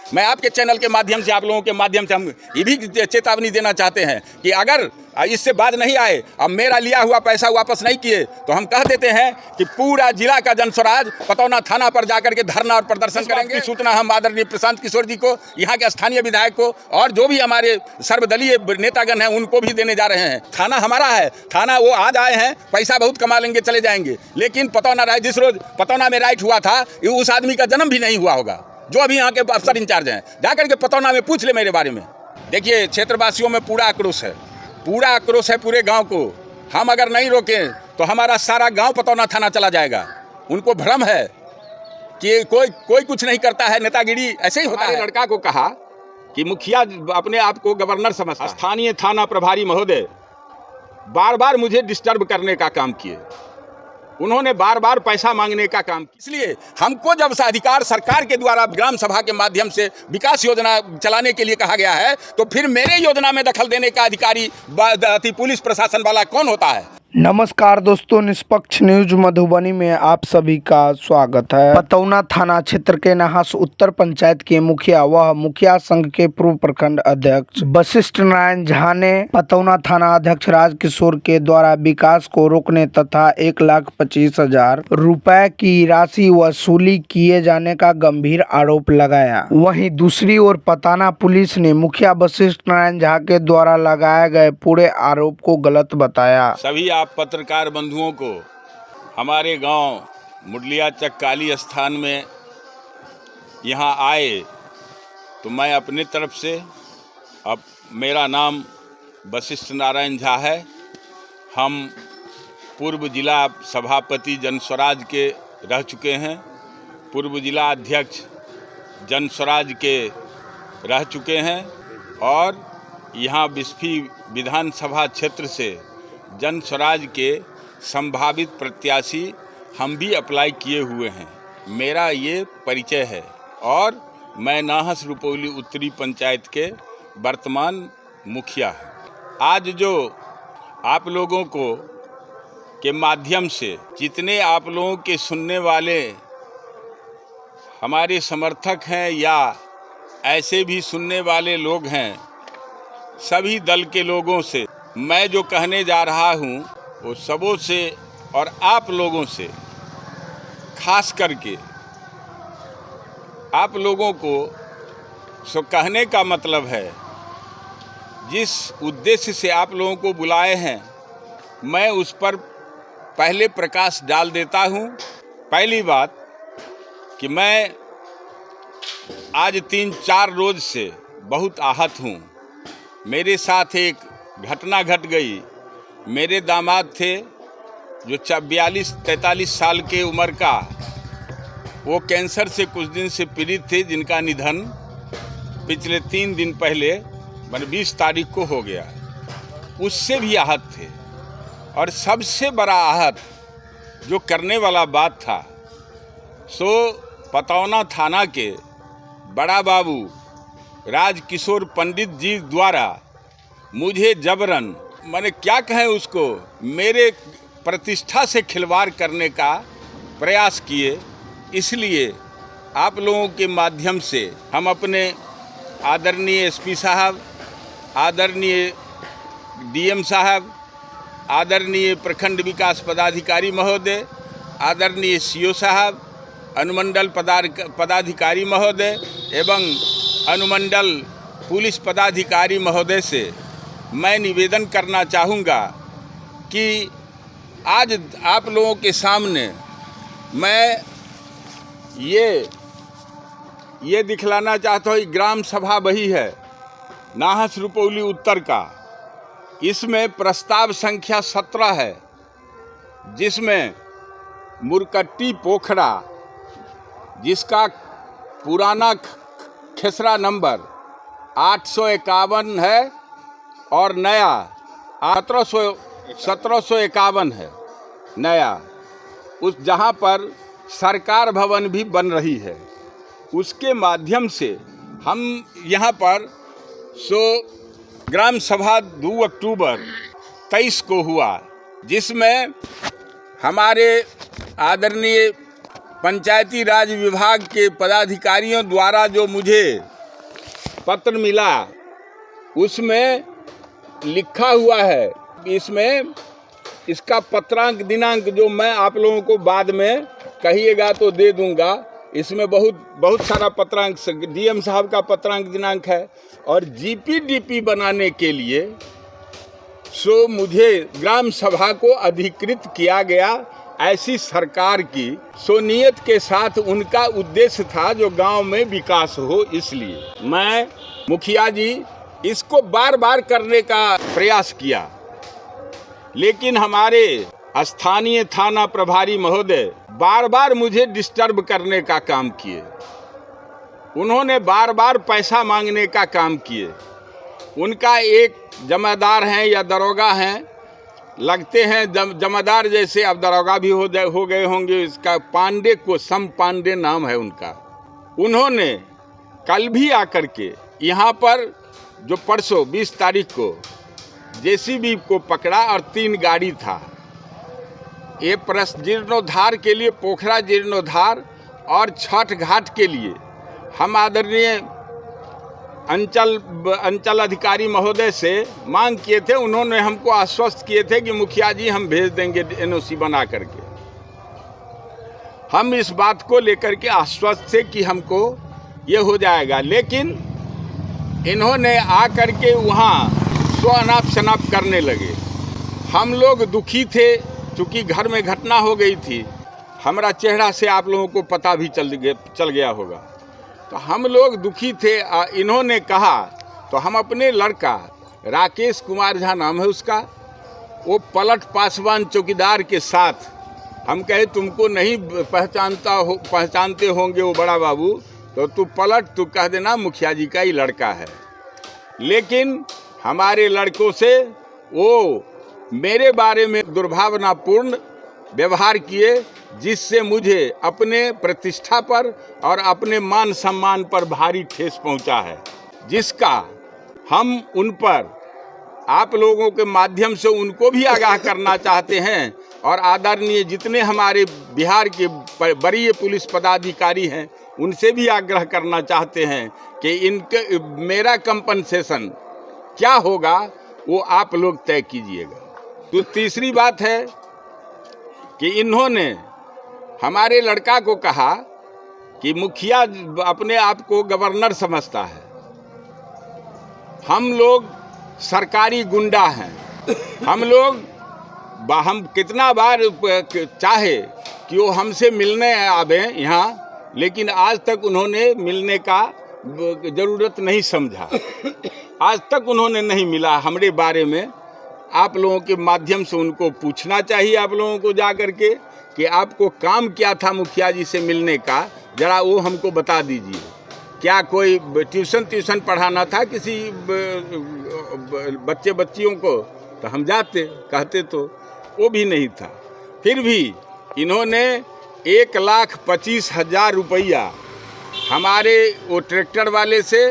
मैं आपके चैनल के माध्यम से, आप लोगों के माध्यम से हम ये भी चेतावनी देना चाहते हैं कि अगर इससे बाज नहीं आए, अब मेरा लिया हुआ पैसा वापस नहीं किए, तो हम कह देते हैं कि पूरा जिला का जनस्वराज पतौना थाना पर जाकर के धरना और प्रदर्शन करेंगे। सूचना हम आदरणीय प्रशांत किशोर जी को, यहाँ के स्थानीय विधायक को और जो भी हमारे सर्वदलीय नेतागण हैं उनको भी देने जा रहे हैं। थाना हमारा है, थाना वो आज आए हैं, पैसा बहुत कमा लेंगे, चले जाएंगे, लेकिन पतौना राइट, जिस रोज पतौना में राइट हुआ था उस आदमी का जन्म भी नहीं हुआ होगा, जो अभी यहाँ के अफसर इंचार्ज हैं। जाकर के पतौना में पूछ ले मेरे बारे में। देखिए, क्षेत्रवासियों में पूरा आक्रोश है, पूरा आक्रोश है पूरे गांव को। हम अगर नहीं रोकें तो हमारा सारा गांव पतौना थाना चला जाएगा। उनको भ्रम है कि कोई कुछ नहीं करता है, नेतागिरी ऐसे ही होता है। लड़का को कहा कि मुखिया अपने आप को गवर्नर समझता। स्थानीय थाना प्रभारी महोदय बार बार मुझे डिस्टर्ब करने का काम किए, उन्होंने बार बार पैसा मांगने का काम किया। इसलिए हमको जब से अधिकार सरकार के द्वारा ग्राम सभा के माध्यम से विकास योजना चलाने के लिए कहा गया है, तो फिर मेरे योजना में दखल देने का अधिकारी पुलिस प्रशासन वाला कौन होता है? नमस्कार दोस्तों, निष्पक्ष न्यूज मधुबनी में आप सभी का स्वागत है। पतौना थाना क्षेत्र के नहास उत्तर पंचायत के मुखिया व मुखिया संघ के पूर्व प्रखंड अध्यक्ष वशिष्ठ नारायण झा ने पतौना थाना अध्यक्ष राजकिशोर के द्वारा विकास को रोकने तथा 1,25,000 रुपए की राशि वसूली किए जाने का गंभीर आरोप लगाया। वहीं दूसरी ओर पताना पुलिस ने मुखिया वशिष्ठ नारायण झा के द्वारा लगाए गए पूरे आरोप को गलत बताया। सभी पत्रकार बंधुओं को हमारे गांव मुडलिया चक काली स्थान में यहां आए तो मैं अपने तरफ से, अब मेरा नाम वशिष्ठ नारायण झा है, हम पूर्व जिला सभापति जनस्वराज के रह चुके हैं, पूर्व जिला अध्यक्ष जनस्वराज के रह चुके हैं और यहां बिस्फी विधानसभा क्षेत्र से जन स्वराज के संभावित प्रत्याशी हम भी अप्लाई किए हुए हैं। मेरा ये परिचय है और मैं नाहस रुपौली उत्तरी पंचायत के वर्तमान मुखिया हूँ। आज जो आप लोगों को के माध्यम से जितने आप लोगों के सुनने वाले हमारे समर्थक हैं या ऐसे भी सुनने वाले लोग हैं, सभी दल के लोगों से मैं जो कहने जा रहा हूँ वो सबों से और आप लोगों से, खास करके आप लोगों को सो कहने का मतलब है, जिस उद्देश्य से आप लोगों को बुलाए हैं मैं उस पर पहले प्रकाश डाल देता हूँ। पहली बात कि मैं आज 3-4 रोज से बहुत आहत हूँ। मेरे साथ एक घटना घट गई। मेरे दामाद थे जो 42-43 साल के उम्र का, वो कैंसर से कुछ दिन से पीड़ित थे, जिनका निधन पिछले 3 दिन पहले 20 तारीख को हो गया। उससे भी आहत थे और सबसे बड़ा आहत जो करने वाला बात था सो पतौना थाना के बड़ा बाबू राजकिशोर पंडित जी द्वारा मुझे जबरन, मैंने क्या कहें उसको, मेरे प्रतिष्ठा से खिलवाड़ करने का प्रयास किए। इसलिए आप लोगों के माध्यम से हम अपने आदरणीय एसपी साहब, आदरणीय डीएम साहब, आदरणीय प्रखंड विकास पदाधिकारी महोदय, आदरणीय सीओ साहब, अनुमंडल पदाधिकारी महोदय एवं अनुमंडल पुलिस पदाधिकारी महोदय से मैं निवेदन करना चाहूँगा कि आज आप लोगों के सामने मैं ये दिखलाना चाहता हूँ। ग्राम सभा वही है नाहस रुपौली उत्तर का, इसमें प्रस्ताव संख्या 17 है, जिसमें मुरकट्टी पोखरा, जिसका पुराना खेसरा नंबर 851 है और नया 1751 है नया, उस जहाँ पर सरकार भवन भी बन रही है, उसके माध्यम से हम यहाँ पर ग्राम सभा 2 अक्टूबर 23 को हुआ, जिसमें हमारे आदरणीय पंचायती राज विभाग के पदाधिकारियों द्वारा जो मुझे पत्र मिला उसमें लिखा हुआ है, इसमें इसका पत्रांक दिनांक जो मैं आप लोगों को बाद में कहिएगा तो दे दूंगा। इसमें बहुत सारा पत्रांक, डीएम साहब का पत्रांक दिनांक है। और जीपीडीपी बनाने के लिए सो मुझे ग्राम सभा को अधिकृत किया गया, ऐसी सरकार की सोनियत के साथ उनका उद्देश्य था जो गांव में विकास हो। इसलिए मैं मुखिया जी इसको बार बार करने का प्रयास किया, लेकिन हमारे स्थानीय थाना प्रभारी महोदय बार बार मुझे डिस्टर्ब करने का काम किए। उन्होंने बार बार पैसा मांगने का काम किए। उनका एक जमादार हैं या दरोगा हैं, लगते हैं जमादार जैसे, अब दरोगा भी हो गए होंगे। इसका पांडे को, सम पांडे नाम है उनका। उन्होंने कल भी आकर के यहाँ पर जो परसों 20 तारीख को जेसीबी को पकड़ा और 3 गाड़ी था। ये जीर्णोद्धार के लिए, पोखरा जीर्णोद्धार और छठ घाट के लिए हम आदरणीय अंचल अधिकारी महोदय से मांग किए थे। उन्होंने हमको आश्वस्त किए थे कि मुखिया जी हम भेज देंगे एनओसी बना करके। हम इस बात को लेकर के आश्वस्त थे कि हमको ये हो जाएगा, लेकिन इन्होंने आकर के वहाँ स्वनाप शनाप करने लगे। हम लोग दुखी थे, चूँकि घर में घटना हो गई थी। हमारा चेहरा से आप लोगों को पता भी चल गया होगा। तो हम लोग दुखी थे। इन्होंने कहा तो हम अपने लड़का, राकेश कुमार झा नाम है उसका, वो पलट पासवान चौकीदार के साथ, हम कहे तुमको नहीं पहचानते होंगे वो बड़ा बाबू, तो तू पलट, तू कह देना मुखिया जी का ही लड़का है। लेकिन हमारे लड़कों से वो मेरे बारे में दुर्भावनापूर्ण व्यवहार किए, जिससे मुझे अपने प्रतिष्ठा पर और अपने मान सम्मान पर भारी ठेस पहुंचा है, जिसका हम उन पर आप लोगों के माध्यम से उनको भी आगाह करना चाहते हैं। और आदरणीय जितने हमारे बिहार के वरीय पुलिस पदाधिकारी हैं उनसे भी आग्रह करना चाहते हैं कि इनके मेरा कंपनसेशन क्या होगा वो आप लोग तय कीजिएगा। तो तीसरी बात है कि इन्होंने हमारे लड़का को कहा कि मुखिया अपने आप को गवर्नर समझता है, हम लोग सरकारी गुंडा हैं। हम कितना बार चाहे कि वो हमसे मिलने आवे यहाँ, लेकिन आज तक उन्होंने मिलने का ज़रूरत नहीं समझा। आज तक उन्होंने नहीं मिला। हमारे बारे में आप लोगों के माध्यम से उनको पूछना चाहिए, आप लोगों को जा कर के, कि आपको काम क्या था मुखिया जी से मिलने का, ज़रा वो हमको बता दीजिए। क्या कोई ट्यूशन पढ़ाना था किसी बच्चियों को, तो हम जाते, कहते तो वो भी नहीं था। फिर भी इन्होंने 1,25,000 रुपया हमारे वो ट्रैक्टर वाले से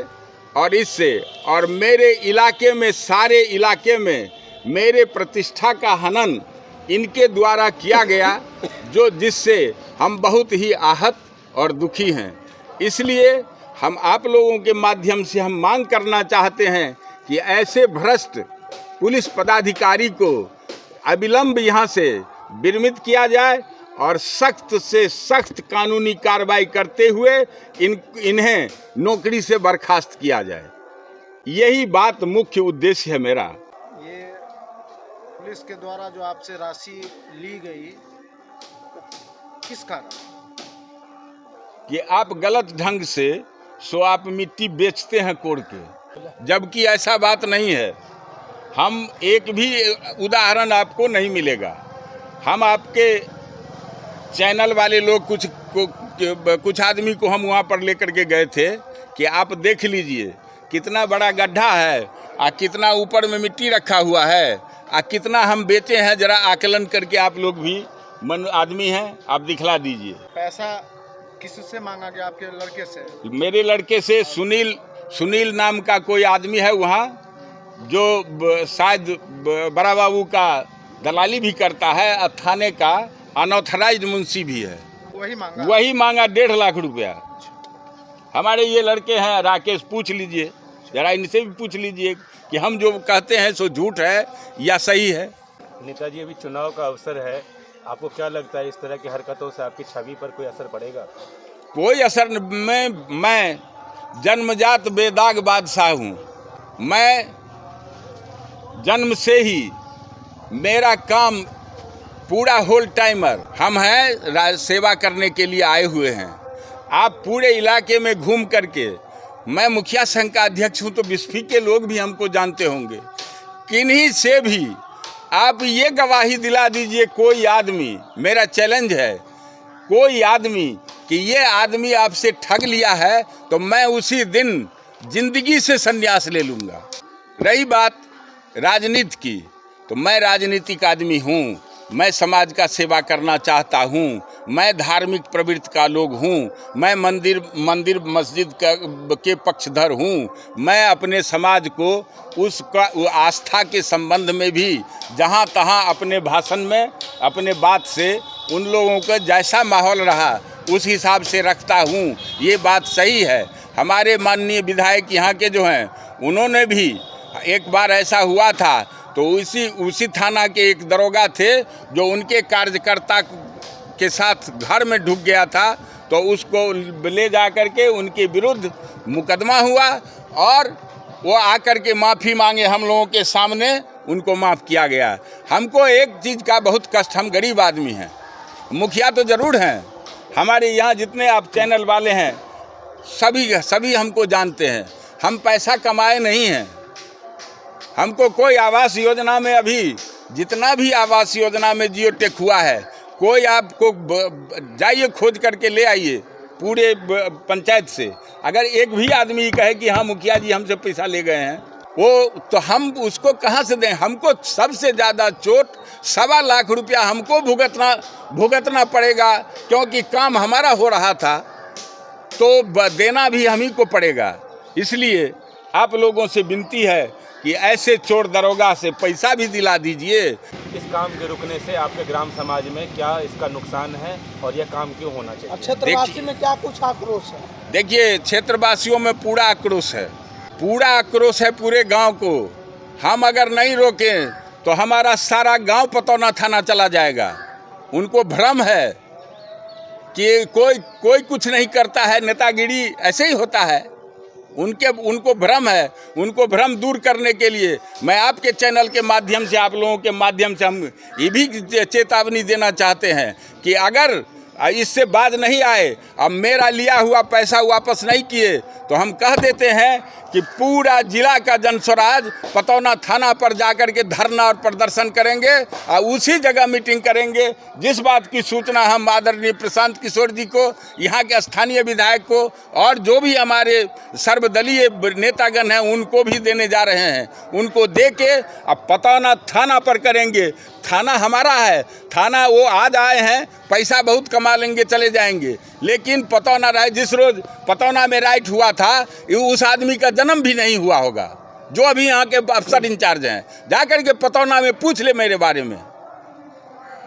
और इससे, और मेरे इलाके में, सारे इलाके में मेरे प्रतिष्ठा का हनन इनके द्वारा किया गया, जिससे हम बहुत ही आहत और दुखी हैं। इसलिए हम आप लोगों के माध्यम से हम मांग करना चाहते हैं कि ऐसे भ्रष्ट पुलिस पदाधिकारी को अविलंब यहाँ से विरमित किया जाए और सख्त से सख्त कानूनी कार्रवाई करते हुए इन्हें नौकरी से बर्खास्त किया जाए। यही बात मुख्य उद्देश्य है मेरा। ये पुलिस के द्वारा जो आपसे राशि ली गई, किस कारण? कि आप गलत ढंग से आप मिट्टी बेचते हैं कोड़ के, जबकि ऐसा बात नहीं है। हम एक भी उदाहरण आपको नहीं मिलेगा। हम आपके चैनल वाले लोग कुछ आदमी को हम वहाँ पर लेकर के गए थे कि आप देख लीजिए कितना बड़ा गड्ढा है और कितना ऊपर में मिट्टी रखा हुआ है और कितना हम बेचे हैं, जरा आकलन करके आप लोग भी आदमी हैं, आप दिखला दीजिए। पैसा किससे मांगा गया? आपके लड़के से? मेरे लड़के से सुनील नाम का कोई आदमी है वहाँ, जो शायद बड़ा बाबू का दलाली भी करता है और थाने का अनऑथराइज्ड मुंशी भी है। वही मांगा 1.5 लाख रुपया। हमारे ये लड़के हैं, राकेश, पूछ लीजिए। जरा इनसे भी पूछ लीजिए कि हम जो कहते हैं सो झूठ है या सही है। नेताजी, अभी चुनाव का अवसर है, आपको क्या लगता है इस तरह की हरकतों से आपकी छवि पर कोई असर पड़ेगा? कोई असर मैं जन्मजात बेदाग बादशाह हूँ। मैं जन्म से ही मेरा काम पूरा होल टाइमर हम हैं, सेवा करने के लिए आए हुए हैं। आप पूरे इलाके में घूम करके, मैं मुखिया संघ का अध्यक्ष हूँ तो बिस्फी के लोग भी हमको जानते होंगे। किन्हीं से भी आप ये गवाही दिला दीजिए, कोई आदमी, मेरा चैलेंज है, कोई आदमी कि ये आदमी आपसे ठग लिया है तो मैं उसी दिन जिंदगी से संन्यास ले लूँगा। रही बात राजनीति की, तो मैं राजनीतिक आदमी हूँ, मैं समाज का सेवा करना चाहता हूँ, मैं धार्मिक प्रवृत्ति का लोग हूँ, मैं मंदिर मस्जिद के पक्षधर हूँ। मैं अपने समाज को उसका आस्था के संबंध में भी जहाँ तहाँ अपने भाषण में, अपने बात से उन लोगों का जैसा माहौल रहा उस हिसाब से रखता हूँ। ये बात सही है। हमारे माननीय विधायक यहाँ के जो हैं, उन्होंने भी एक बार ऐसा हुआ था तो उसी थाना के एक दरोगा थे जो उनके कार्यकर्ता के साथ घर में ढुक गया था, तो उसको ले जा कर के उनके विरुद्ध मुकदमा हुआ और वो आकर के माफ़ी मांगे हम लोगों के सामने, उनको माफ़ किया गया। हमको एक चीज़ का बहुत कष्ट, हम गरीब आदमी हैं, मुखिया तो ज़रूर हैं, हमारे यहाँ जितने आप चैनल वाले हैं सभी हमको जानते हैं। हम पैसा कमाए नहीं हैं, हमको कोई आवास योजना में, अभी जितना भी आवास योजना में जियो टेक हुआ है, कोई आपको जाइए खोज करके ले आइए पूरे पंचायत से, अगर एक भी आदमी कहे कि हाँ मुखिया जी हमसे पैसा ले गए हैं, वो तो हम उसको कहाँ से दें। हमको सबसे ज़्यादा चोट 1.25 लाख रुपया हमको भुगतना पड़ेगा, क्योंकि काम हमारा हो रहा था तो देना भी हम ही को पड़ेगा। इसलिए आप लोगों से विनती है कि ऐसे चोर दरोगा से पैसा भी दिला दीजिए। इस काम के रुकने से आपके ग्राम समाज में क्या इसका नुकसान है और यह काम क्यों होना चाहिए? क्षेत्रवासी में क्या कुछ आक्रोश है? देखिए, क्षेत्रवासियों में पूरा आक्रोश है, पूरा आक्रोश है पूरे गांव को। हम अगर नहीं रोकें तो हमारा सारा गांव पतौना थाना चला जाएगा। उनको भ्रम है कि कोई कुछ नहीं करता है, नेतागिरी ऐसे ही होता है, उनको भ्रम है। उनको भ्रम दूर करने के लिए मैं आपके चैनल के माध्यम से, आप लोगों के माध्यम से हम ये भी चेतावनी देना चाहते हैं कि अगर इससे बाज नहीं आए, अब मेरा लिया हुआ पैसा वापस नहीं किए तो हम कह देते हैं कि पूरा जिला का जनस्वराज पतौना थाना पर जाकर के धरना और प्रदर्शन करेंगे और उसी जगह मीटिंग करेंगे। जिस बात की सूचना हम आदरणीय प्रशांत किशोर जी को, यहाँ के स्थानीय विधायक को और जो भी हमारे सर्वदलीय नेतागण हैं उनको भी देने जा रहे हैं, उनको दे के अब पतौना थाना पर करेंगे। थाना हमारा है, थाना वो आज आए हैं, पैसा बहुत कमा लेंगे चले जाएंगे, लेकिन पतौना राय, जिस रोज पतौना में राइट हुआ था उस आदमी का जन्म भी नहीं हुआ होगा जो अभी यहाँ के अफसर इंचार्ज हैं। जाकर के पतौना में पूछ ले मेरे बारे में।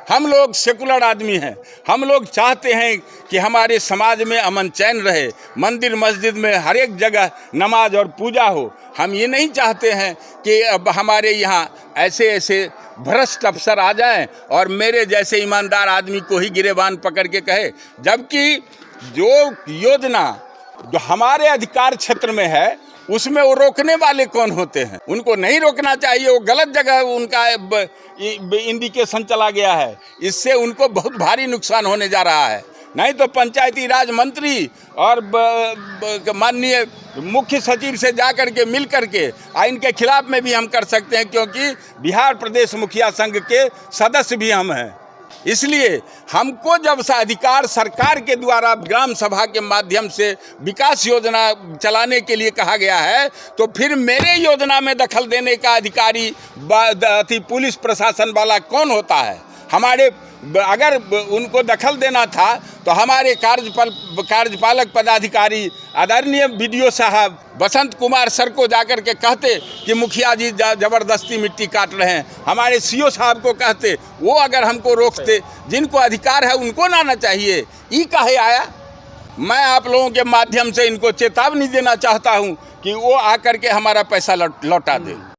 हम लोग सेकुलर आदमी हैं, हम लोग चाहते हैं कि हमारे समाज में अमन चैन रहे, मंदिर मस्जिद में हर एक जगह नमाज और पूजा हो। हम ये नहीं चाहते हैं कि अब हमारे यहाँ ऐसे भ्रष्ट अफसर आ जाएं और मेरे जैसे ईमानदार आदमी को ही गिरेबान पकड़ के कहे, जबकि जो योजना जो हमारे अधिकार क्षेत्र में है उसमें वो रोकने वाले कौन होते हैं? उनको नहीं रोकना चाहिए, वो गलत जगह उनका इंडिकेशन चला गया है, इससे उनको बहुत भारी नुकसान होने जा रहा है। नहीं तो पंचायती राज मंत्री और माननीय मुख्य सचिव से जाकर के मिल करके इनके खिलाफ में भी हम कर सकते हैं, क्योंकि बिहार प्रदेश मुखिया संघ के सदस्य भी हम हैं। इसलिए हमको जब से अधिकार सरकार के द्वारा ग्राम सभा के माध्यम से विकास योजना चलाने के लिए कहा गया है, तो फिर मेरे योजना में दखल देने का अधिकारी पुलिस प्रशासन वाला कौन होता है? हमारे अगर उनको दखल देना था तो हमारे कार्यपालक पदाधिकारी आदरणीय बीडीओ साहब बसंत कुमार सर को जाकर के कहते कि मुखिया जी ज़बरदस्ती मिट्टी काट रहे हैं, हमारे सीओ साहब को कहते, वो अगर हमको रोकते। जिनको अधिकार है उनको ना आना चाहिए। ये काहे आया? मैं आप लोगों के माध्यम से इनको चेतावनी देना चाहता हूं कि वो आकर के हमारा पैसा लौटा दें।